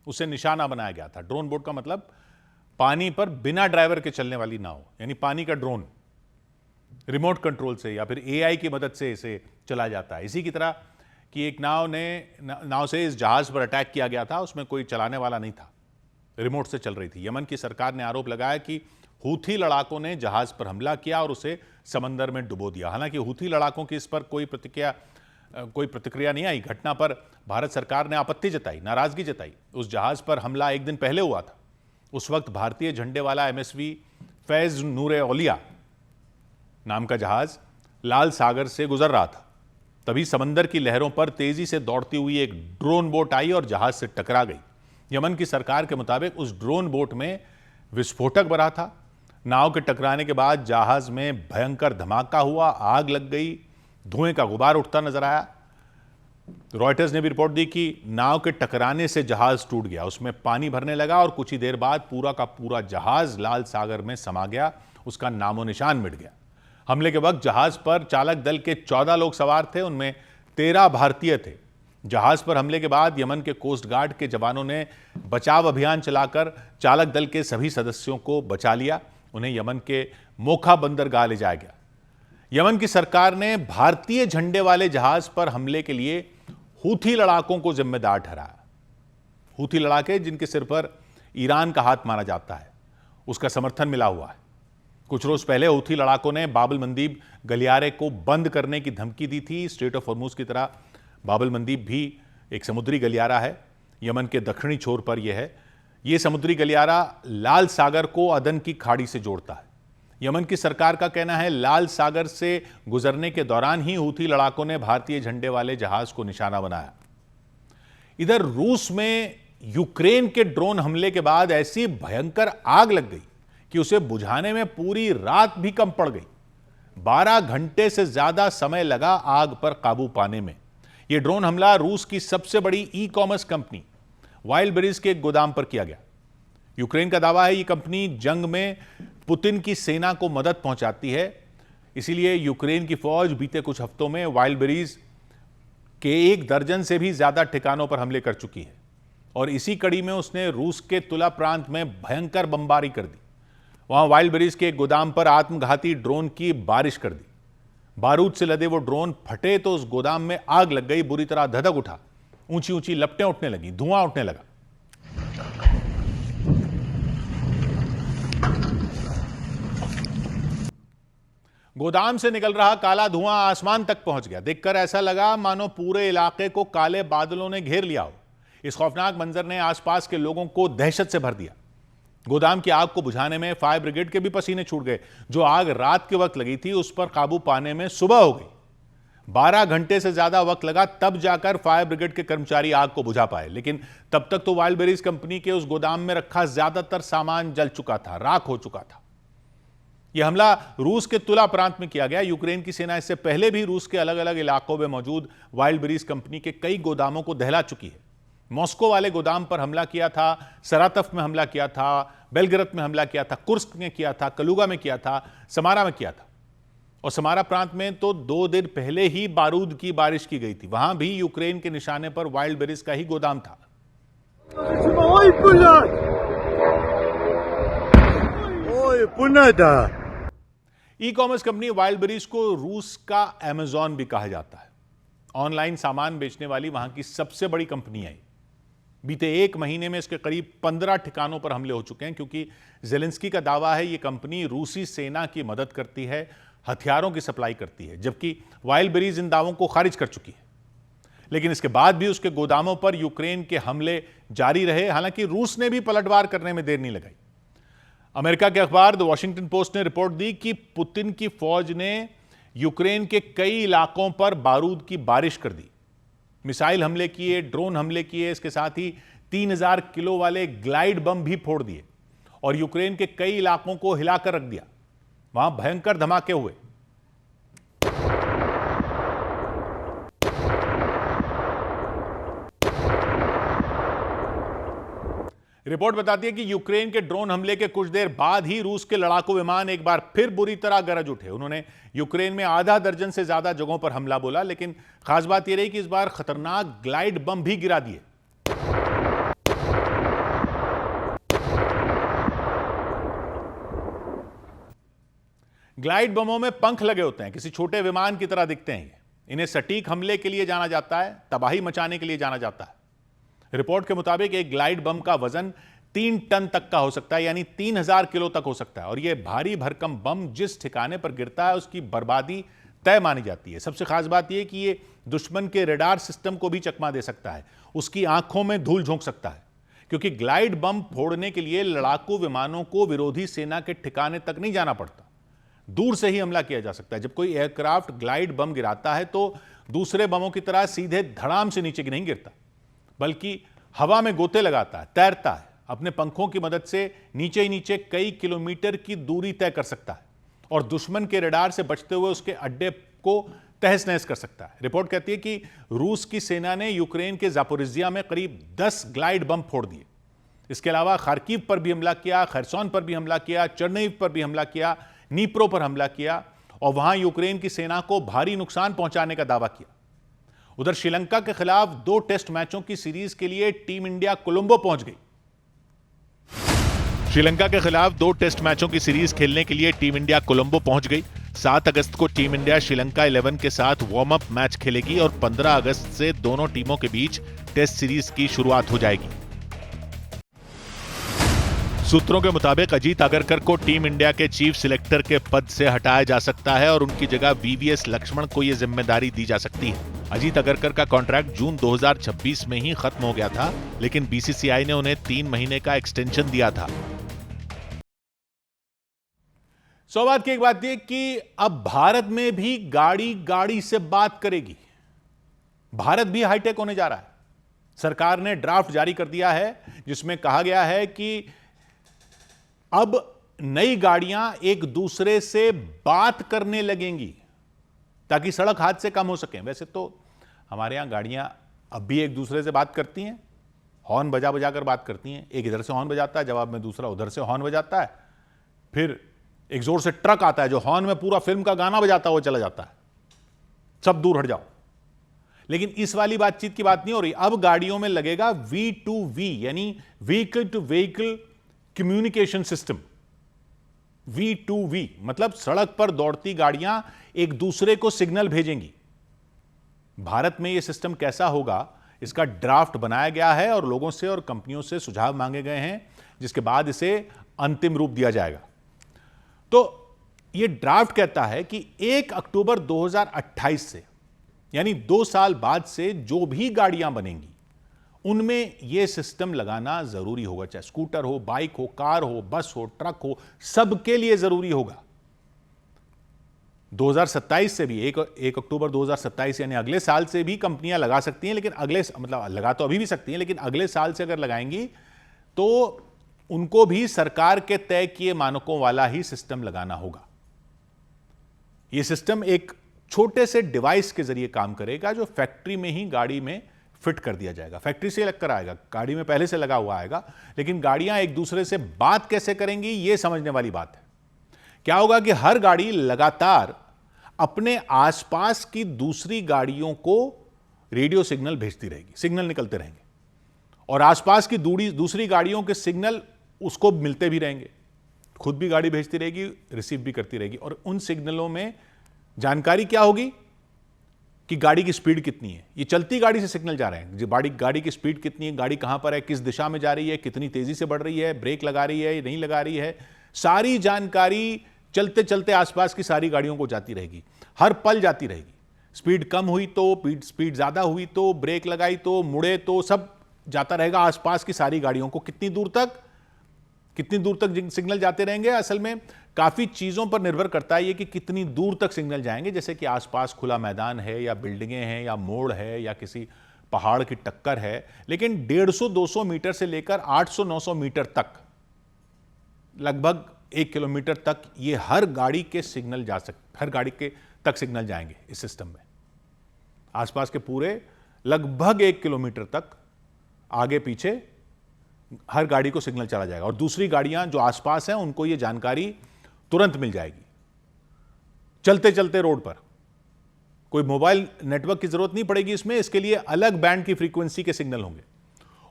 उसे निशाना बनाया गया था। ड्रोन बोट का मतलब पानी पर बिना ड्राइवर के चलने वाली नाव, यानी पानी का ड्रोन रिमोट कंट्रोल से या फिर एआई की मदद से इसे चला जाता है। इसी की तरह कि एक नाव से इस जहाज पर अटैक किया गया था। उसमें कोई चलाने वाला नहीं था, रिमोट से चल रही थी। यमन की सरकार ने आरोप लगाया कि हूथी लड़ाकों ने जहाज पर हमला किया और उसे समंदर में डुबो दिया। हालांकि हूथी लड़ाकों की इस पर कोई प्रतिक्रिया नहीं आई। घटना पर भारत सरकार ने आपत्ति जताई, नाराजगी जताई। उस जहाज पर हमला एक दिन पहले हुआ था। उस वक्त भारतीय झंडे वाला एमएसवी फैज नूरे औलिया नाम का जहाज लाल सागर से गुजर रहा था। तभी समंदर की लहरों पर तेजी से दौड़ती हुई एक ड्रोन बोट आई और जहाज से टकरा गई। यमन की सरकार के मुताबिक उस ड्रोन बोट में विस्फोटक भरा था। नाव के टकराने के बाद जहाज में भयंकर धमाका हुआ, आग लग गई, धुएं का गुबार उठता नजर आया। रॉयटर्स ने भी रिपोर्ट दी कि नाव के टकराने से जहाज टूट गया, उसमें पानी भरने लगा और कुछ ही देर बाद पूरा का पूरा जहाज लाल सागर में समा गया, उसका नामो निशान मिट गया। हमले के वक्त जहाज पर चालक दल के 14 लोग सवार थे, उनमें 13 भारतीय थे। जहाज पर हमले के बाद यमन के कोस्ट गार्ड के जवानों ने बचाव अभियान चलाकर चालक दल के सभी सदस्यों को बचा लिया। उन्हें यमन के मोखा बंदरगाह ले जाया गया। यमन की सरकार ने भारतीय झंडे वाले जहाज पर हमले के लिए हूथी लड़ाकों को जिम्मेदार ठहराया। हूथी लड़ाके जिनके सिर पर ईरान का हाथ माना जाता है, उसका समर्थन मिला हुआ है। कुछ रोज पहले हूथी लड़ाकों ने बाब अल मंदीब गलियारे को बंद करने की धमकी दी थी। स्ट्रेट ऑफ हॉर्मुज की तरह बाब अल मंदीब भी एक समुद्री गलियारा है, यमन के दक्षिणी छोर पर यह है। यह समुद्री गलियारा लाल सागर को अदन की खाड़ी से जोड़ता है। यमन की सरकार का कहना है लाल सागर से गुजरने के दौरान ही हूथी लड़ाकों ने भारतीय झंडे वाले जहाज को निशाना बनाया। इधर रूस में यूक्रेन के ड्रोन हमले के बाद ऐसी भयंकर आग लग गई कि उसे बुझाने में पूरी रात भी कम पड़ गई। 12 घंटे से ज्यादा समय लगा आग पर काबू पाने में। यह ड्रोन हमला रूस की सबसे बड़ी ई-कॉमर्स कंपनी वाइल्डबेरीज के एक गोदाम पर किया गया। यूक्रेन का दावा है यह कंपनी जंग में पुतिन की सेना को मदद पहुंचाती है, इसीलिए यूक्रेन की फौज बीते कुछ हफ्तों में वाइल्डबेरीज के 1 दर्जन से भी ज्यादा ठिकानों पर हमले कर चुकी है और इसी कड़ी में उसने रूस के तुला प्रांत में भयंकर बमबारी कर दी। वहां वाइल्डबेरीज के एक गोदाम पर आत्मघाती ड्रोन की बारिश कर दी। बारूद से लदे वो ड्रोन फटे तो उस गोदाम में आग लग गई, बुरी तरह धधक उठा, ऊंची ऊंची लपटें उठने लगी, धुआं उठने लगा। गोदाम से निकल रहा काला धुआं आसमान तक पहुंच गया। देखकर ऐसा लगा मानो पूरे इलाके को काले बादलों ने घेर लिया हो। इस खौफनाक मंजर ने आसपास के लोगों को दहशत से भर दिया। गोदाम की आग को बुझाने में फायर ब्रिगेड के भी पसीने छूट गए। जो आग रात के वक्त लगी थी उस पर काबू पाने में सुबह हो गई। 12 घंटे से ज्यादा वक्त लगा, तब जाकर फायर ब्रिगेड के कर्मचारी आग को बुझा पाए, लेकिन तब तक तो वाइल्डबेरीज कंपनी के उस गोदाम में रखा ज्यादातर सामान जल चुका था, राख हो चुका था। यह हमला रूस के तुला प्रांत में किया गया। यूक्रेन की सेना इससे पहले भी रूस के अलग अलग इलाकों में मौजूद वाइल्डबेरीज कंपनी के कई गोदामों को दहला चुकी है। मॉस्को वाले गोदाम पर हमला किया था, सरातफ में हमला किया था, बेलग्रद में हमला किया था, कुर्स्क में किया था, कलुगा में किया था, समारा में किया था। और समारा प्रांत में तो 2 दिन पहले ही बारूद की बारिश की गई थी। वहां भी यूक्रेन के निशाने पर वाइल्डबेरीज का ही गोदाम था। ई-कॉमर्स कंपनी वाइल्डबेरीज को रूस का अमेज़न भी कहा जाता है। ऑनलाइन सामान बेचने वाली वहां की सबसे बड़ी कंपनी है। बीते 1 महीने में इसके करीब 15 ठिकानों पर हमले हो चुके हैं, क्योंकि जेलेंस्की का दावा है यह कंपनी रूसी सेना की मदद करती है, हथियारों की सप्लाई करती है, जबकि वाइल्डबेरीज इन दावों को खारिज कर चुकी है। लेकिन इसके बाद भी उसके गोदामों पर यूक्रेन के हमले जारी रहे। हालांकि रूस ने भी पलटवार करने में देर नहीं लगाई। अमेरिका के अखबार द वॉशिंगटन पोस्ट ने रिपोर्ट दी कि पुतिन की फौज ने यूक्रेन के कई इलाकों पर बारूद की बारिश कर दी। मिसाइल हमले किए, ड्रोन हमले किए, इसके साथ ही 3000 किलो वाले ग्लाइड बम भी फोड़ दिए और यूक्रेन के कई इलाकों को हिलाकर रख दिया। वहां भयंकर धमाके हुए। रिपोर्ट बताती है कि यूक्रेन के ड्रोन हमले के कुछ देर बाद ही रूस के लड़ाकू विमान एक बार फिर बुरी तरह गरज उठे। उन्होंने यूक्रेन में आधा दर्जन से ज्यादा जगहों पर हमला बोला, लेकिन खास बात यह रही कि इस बार खतरनाक ग्लाइड बम भी गिरा दिए। ग्लाइड बमों में पंख लगे होते हैं, किसी छोटे विमान की तरह दिखते हैं। इन्हें सटीक हमले के लिए जाना जाता है, तबाही मचाने के लिए जाना जाता है। रिपोर्ट के मुताबिक एक ग्लाइड बम का वजन 3 टन तक का हो सकता है, यानी 3000 किलो तक हो सकता है। और यह भारी भरकम बम जिस ठिकाने पर गिरता है उसकी बर्बादी तय मानी जाती है। सबसे खास बात यह कि यह दुश्मन के रडार सिस्टम को भी चकमा दे सकता है, उसकी आंखों में धूल झोंक सकता है, क्योंकि ग्लाइड बम फोड़ने के लिए लड़ाकू विमानों को विरोधी सेना के ठिकाने तक नहीं जाना पड़ता, दूर से ही हमला किया जा सकता है। जब कोई एयरक्राफ्ट ग्लाइड बम गिराता है तो दूसरे बमों की तरह सीधे धड़ाम से नीचे नहीं गिरता, बल्कि हवा में गोते लगाता है, तैरता है, अपने पंखों की मदद से नीचे ही नीचे कई किलोमीटर की दूरी तय कर सकता है और दुश्मन के रडार से बचते हुए उसके अड्डे को तहस नहस कर सकता है। रिपोर्ट कहती है कि रूस की सेना ने यूक्रेन के जापोरिजिया में करीब 10 ग्लाइड बम फोड़ दिए। इसके अलावा खार्किव पर भी हमला किया, खरसोन पर भी हमला किया, चर्निव पर भी हमला किया, नीप्रो पर हमला किया और वहां यूक्रेन की सेना को भारी नुकसान पहुंचाने का दावा किया। उधर श्रीलंका के खिलाफ 2 टेस्ट मैचों की सीरीज के लिए टीम इंडिया कोलंबो पहुंच गई। श्रीलंका के खिलाफ 2 टेस्ट मैचों की सीरीज खेलने के लिए टीम इंडिया कोलंबो पहुंच गई। 7 अगस्त को टीम इंडिया श्रीलंका 11 के साथ वार्म अप मैच खेलेगी और 15 अगस्त से दोनों टीमों के बीच टेस्ट सीरीज की शुरुआत हो जाएगी। सूत्रों के मुताबिक अजीत अगरकर को टीम इंडिया के चीफ सिलेक्टर के पद से हटाया जा सकता है और उनकी जगह वीवीएस लक्ष्मण को यह जिम्मेदारी दी जा सकती है। अजीत अगरकर का कॉन्ट्रैक्ट जून 2026 में ही खत्म हो गया था, लेकिन बीसीसीआई ने उन्हें 3 महीने का एक्सटेंशन दिया था। सौभाग्य की एक बात यह कि अब भारत में भी गाड़ी गाड़ी से बात करेगी। भारत भी हाईटेक होने जा रहा है। सरकार ने ड्राफ्ट जारी कर दिया है जिसमें कहा गया है कि अब नई गाड़ियां एक दूसरे से बात करने लगेंगी ताकि सड़क हादसे कम हो सकें। वैसे तो हमारे यहां गाड़ियां अब भी एक दूसरे से बात करती हैं, हॉर्न बजा बजा कर बात करती हैं। एक इधर से हॉर्न बजाता है, जवाब में दूसरा उधर से हॉर्न बजाता है, फिर एक जोर से ट्रक आता है जो हॉर्न में पूरा फिल्म का गाना बजाता हुआ चला जाता है, सब दूर हट जाओ। लेकिन इस वाली बातचीत की बात नहीं हो रही। अब गाड़ियों में लगेगा V2V यानी vehicle to vehicle communication system. V2V मतलब सड़क पर दौड़ती गाड़ियां एक दूसरे को सिग्नल भेजेंगी। भारत में यह सिस्टम कैसा होगा, इसका ड्राफ्ट बनाया गया है और लोगों से और कंपनियों से सुझाव मांगे गए हैं, जिसके बाद इसे अंतिम रूप दिया जाएगा। तो यह ड्राफ्ट कहता है कि 1 अक्टूबर 2028 से यानी 2 साल बाद से जो भी गाड़ियां बनेंगी उनमें यह सिस्टम लगाना जरूरी होगा, चाहे स्कूटर हो, बाइक हो, कार हो, बस हो, ट्रक हो, सबके लिए जरूरी होगा। 2027 से भी 1 अक्टूबर 2027 यानी अगले साल से भी कंपनियां लगा सकती हैं, लेकिन अगले मतलब लगा तो अभी भी सकती हैं, लेकिन अगले साल से अगर लगाएंगी तो उनको भी सरकार के तय किए मानकों वाला ही सिस्टम लगाना होगा। यह सिस्टम एक छोटे से डिवाइस के जरिए काम करेगा जो फैक्ट्री में ही गाड़ी में फिट कर दिया जाएगा। फैक्ट्री से लग कर आएगा, गाड़ी में पहले से लगा हुआ आएगा, लेकिन गाड़ियां एक दूसरे से बात कैसे करेंगी यह समझने वाली बात है। क्या होगा कि हर गाड़ी लगातार अपने आसपास की दूसरी गाड़ियों को रेडियो सिग्नल भेजती रहेगी, सिग्नल निकलते रहेंगे और आसपास की दूसरी गाड़ियों के सिग्नल उसको मिलते भी रहेंगे। खुद भी गाड़ी भेजती रहेगी, रिसीव भी करती रहेगी और उन सिग्नलों में जानकारी क्या होगी कि गाड़ी की स्पीड कितनी है। ये चलती गाड़ी से सिग्नल जा रहे हैं, गाड़ी की स्पीड कितनी है, गाड़ी कहां पर है, किस दिशा में जा रही है, कितनी तेजी से बढ़ रही है, ब्रेक लगा रही है या नहीं लगा रही है, सारी जानकारी चलते चलते आसपास की सारी गाड़ियों को जाती रहेगी, हर पल जाती रहेगी। स्पीड कम हुई तो, स्पीड ज्यादा हुई तो, ब्रेक लगाई तो, मुड़े तो, सब जाता रहेगा आसपास की सारी गाड़ियों को। कितनी दूर तक सिग्नल जाते रहेंगे, असल में काफी चीजों पर निर्भर करता है ये कि कितनी दूर तक सिग्नल जाएंगे। जैसे कि आसपास खुला मैदान है या बिल्डिंगें हैं या मोड़ है या किसी पहाड़ की टक्कर है, लेकिन 150-200 मीटर से लेकर 800-900 मीटर तक, लगभग 1 किलोमीटर तक ये हर गाड़ी के सिग्नल हर गाड़ी के तक सिग्नल जाएंगे इस सिस्टम में। आसपास के पूरे लगभग 1 किलोमीटर तक आगे पीछे हर गाड़ी को सिग्नल चला जाएगा और दूसरी गाड़ियां जो आसपास हैं उनको ये जानकारी तुरंत मिल जाएगी। चलते चलते रोड पर कोई मोबाइल नेटवर्क की जरूरत नहीं पड़ेगी इसमें, इसके लिए अलग बैंड की फ्रीक्वेंसी के सिग्नल होंगे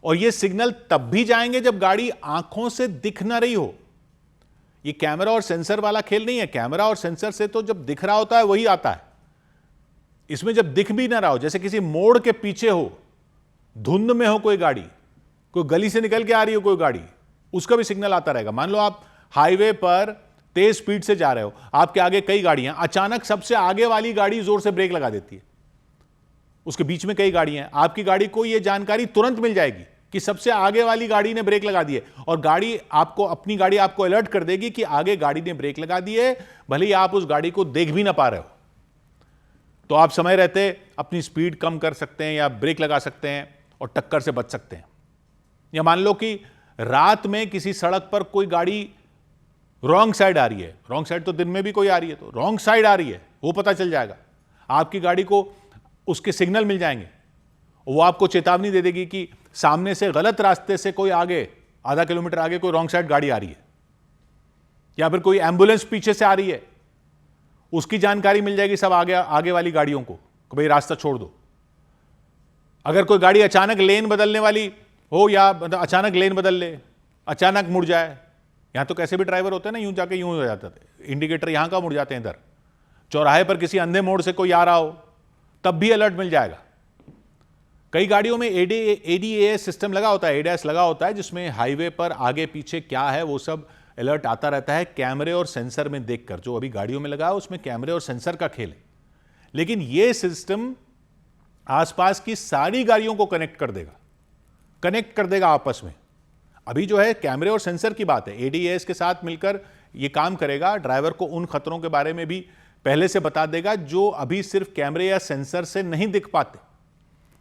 और ये सिग्नल तब भी जाएंगे जब गाड़ी आंखों से दिख ना रही हो। ये कैमरा और सेंसर वाला खेल नहीं है। कैमरा और सेंसर से तो जब दिख रहा होता है वही आता है। इसमें जब दिख भी ना रहा हो, जैसे किसी मोड़ के पीछे हो, धुंध में हो कोई गाड़ी, कोई गली से निकल के आ रही हो कोई गाड़ी, उसका भी सिग्नल आता रहेगा। मान लो आप हाईवे पर तेज स्पीड से जा रहे हो, आपके आगे कई गाड़ियां, अचानक सबसे आगे वाली गाड़ी जोर से ब्रेक लगा देती है, उसके बीच में कई गाड़ियां हैं, आपकी गाड़ी को यह जानकारी तुरंत मिल जाएगी कि सबसे आगे वाली गाड़ी ने ब्रेक लगा दिए और अपनी गाड़ी आपको अलर्ट कर देगी कि आगे गाड़ी ने ब्रेक लगा दिए, भले ही आप उस गाड़ी को देख भी ना पा रहे हो। तो आप समय रहते अपनी स्पीड कम कर सकते हैं या ब्रेक लगा सकते हैं और टक्कर से बच सकते हैं। या मान लो कि रात में किसी सड़क पर कोई गाड़ी रॉन्ग साइड आ रही है, रॉन्ग साइड तो दिन में भी कोई आ रही है, तो रॉन्ग साइड आ रही है वो पता चल जाएगा, आपकी गाड़ी को उसके सिग्नल मिल जाएंगे, वो आपको चेतावनी दे देगी कि सामने से गलत रास्ते से कोई आगे आधा किलोमीटर आगे कोई रॉन्ग साइड गाड़ी आ रही है, या फिर कोई एम्बुलेंस पीछे से आ रही है, उसकी जानकारी मिल जाएगी सब आगे वाली गाड़ियों को कि भाई रास्ता छोड़ दो। अगर कोई गाड़ी अचानक लेन बदलने वाली हो या अचानक लेन बदल ले, अचानक मुड़ जाए, यहां तो कैसे भी ड्राइवर होते हैं ना, यूं जाके यूं हो जाते थे, इंडिकेटर यहां का मुड़ जाते हैं, इधर चौराहे पर किसी अंधे मोड़ से कोई आ रहा हो तब भी अलर्ट मिल जाएगा। कई गाड़ियों में ADAS सिस्टम लगा होता है, ADAS लगा होता है, जिसमें हाईवे पर आगे पीछे क्या है वो सब अलर्ट आता रहता है कैमरे और सेंसर में देखकर। जो अभी गाड़ियों में लगा है उसमें कैमरे और सेंसर का खेल है, लेकिन यह सिस्टम आसपास की सारी गाड़ियों को कनेक्ट कर देगा आपस में। अभी जो है कैमरे और सेंसर की बात है, ADAS के साथ मिलकर यह काम करेगा, ड्राइवर को उन खतरों के बारे में भी पहले से बता देगा जो अभी सिर्फ कैमरे या सेंसर से नहीं दिख पाते।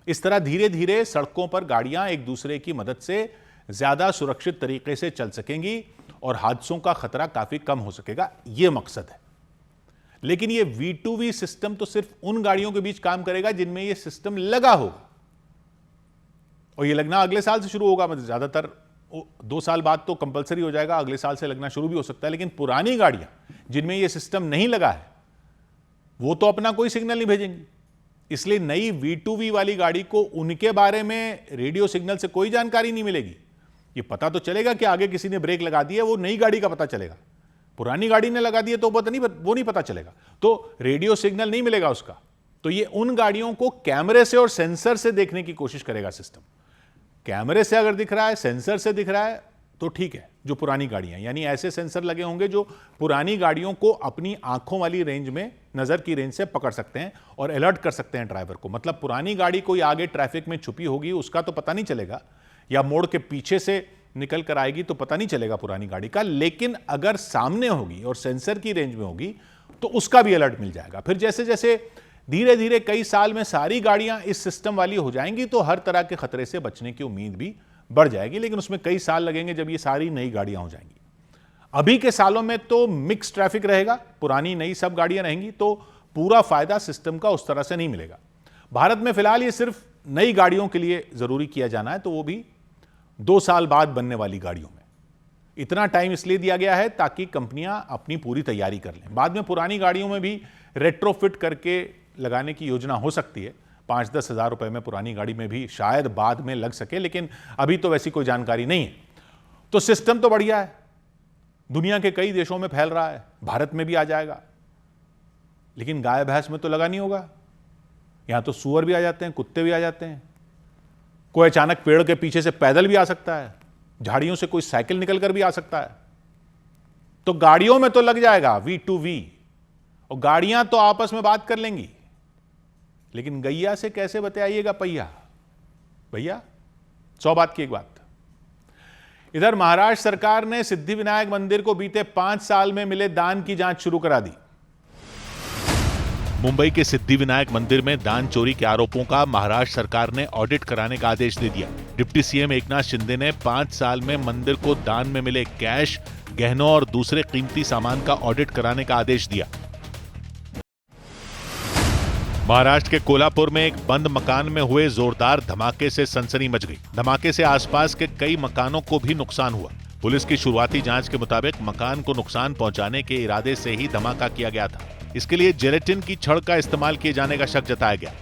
इस तरह धीरे धीरे सड़कों पर गाड़ियां एक दूसरे की मदद से ज्यादा सुरक्षित तरीके से चल सकेंगी और हादसों का खतरा काफी कम हो सकेगा, यह मकसद है। लेकिन यह V2V सिस्टम तो सिर्फ उन गाड़ियों के बीच काम करेगा जिनमें यह सिस्टम लगा होगा, और यह लगना अगले साल से शुरू होगा। मतलब ज्यादातर 2 साल बाद तो कंपलसरी हो जाएगा, अगले साल से लगना शुरू भी हो सकता है। लेकिन पुरानी गाड़ियां जिनमें यह सिस्टम नहीं लगा है वो तो अपना कोई सिग्नल नहीं भेजेंगी, इसलिए नई V2V वाली गाड़ी को उनके बारे में रेडियो सिग्नल से कोई जानकारी नहीं मिलेगी। ये पता तो चलेगा कि आगे किसी ने ब्रेक लगा दी है, वो नई गाड़ी का पता चलेगा। पुरानी गाड़ी ने लगा दी है तो वो नहीं पता चलेगा, तो रेडियो सिग्नल नहीं मिलेगा उसका। तो ये उन गाड़ियों को कैमरे से और सेंसर से देखने की कोशिश करेगा सिस्टम। कैमरे से अगर दिख रहा है, सेंसर से दिख रहा है तो ठीक है, जो पुरानी गाड़ियां, यानी ऐसे सेंसर लगे होंगे जो पुरानी गाड़ियों को अपनी आंखों वाली रेंज में, नजर की रेंज से पकड़ सकते हैं और अलर्ट कर सकते हैं ड्राइवर को। मतलब पुरानी गाड़ी कोई आगे ट्रैफिक में छुपी होगी उसका तो पता नहीं चलेगा, या मोड़ के पीछे से निकल कर आएगी तो पता नहीं चलेगा पुरानी गाड़ी का, लेकिन अगर सामने होगी और सेंसर की रेंज में होगी तो उसका भी अलर्ट मिल जाएगा। फिर जैसे जैसे धीरे धीरे कई साल में सारी गाड़ियां इस सिस्टम वाली हो जाएंगी तो हर तरह के खतरे से बचने की उम्मीद भी बढ़ जाएगी, लेकिन उसमें कई साल लगेंगे जब ये सारी नई गाड़ियां हो जाएंगी। अभी के सालों में तो मिक्स ट्रैफिक रहेगा, पुरानी नई सब गाड़ियां रहेंगी, तो पूरा फायदा सिस्टम का उस तरह से नहीं मिलेगा। भारत में फिलहाल ये सिर्फ नई गाड़ियों के लिए जरूरी किया जाना है, तो वो भी 2 साल बाद बनने वाली गाड़ियों में। इतना टाइम इसलिए दिया गया है ताकि कंपनियां अपनी पूरी तैयारी कर लें। बाद में पुरानी गाड़ियों में भी रेट्रोफिट करके लगाने की योजना हो सकती है, 5-10 हज़ार रुपए में पुरानी गाड़ी में भी शायद बाद में लग सके, लेकिन अभी तो वैसी कोई जानकारी नहीं है। तो सिस्टम तो बढ़िया है, दुनिया के कई देशों में फैल रहा है, भारत में भी आ जाएगा, लेकिन गाय भैंस में तो लगा नहीं होगा। यहां तो सूअर भी आ जाते हैं, कुत्ते भी आ जाते हैं, कोई अचानक पेड़ के पीछे से पैदल भी आ सकता है, झाड़ियों से कोई साइकिल निकल कर भी आ सकता है। तो गाड़ियों में तो लग जाएगा V2V, और गाड़ियां तो आपस में बात कर लेंगी, लेकिन गैया से कैसे बताइएगा पहिया? भैया 100 बात की एक बात। इधर महाराष्ट्र सरकार ने सिद्धिविनायक मंदिर को बीते 5 साल में मिले दान की जांच शुरू करा दी। मुंबई के सिद्धिविनायक मंदिर में दान चोरी के आरोपों का महाराष्ट्र सरकार ने ऑडिट कराने का आदेश दे दिया। डिप्टी सीएम एकनाथ शिंदे ने 5 साल में मंदिर को दान में मिले कैश, गहनों और दूसरे कीमती सामान का ऑडिट कराने का आदेश दिया। महाराष्ट्र के कोल्हापुर में एक बंद मकान में हुए जोरदार धमाके से सनसनी मच गई। धमाके से आसपास के कई मकानों को भी नुकसान हुआ। पुलिस की शुरुआती जांच के मुताबिक मकान को नुकसान पहुंचाने के इरादे से ही धमाका किया गया था। इसके लिए जेलेटिन की छड़ का इस्तेमाल किए जाने का शक जताया गया।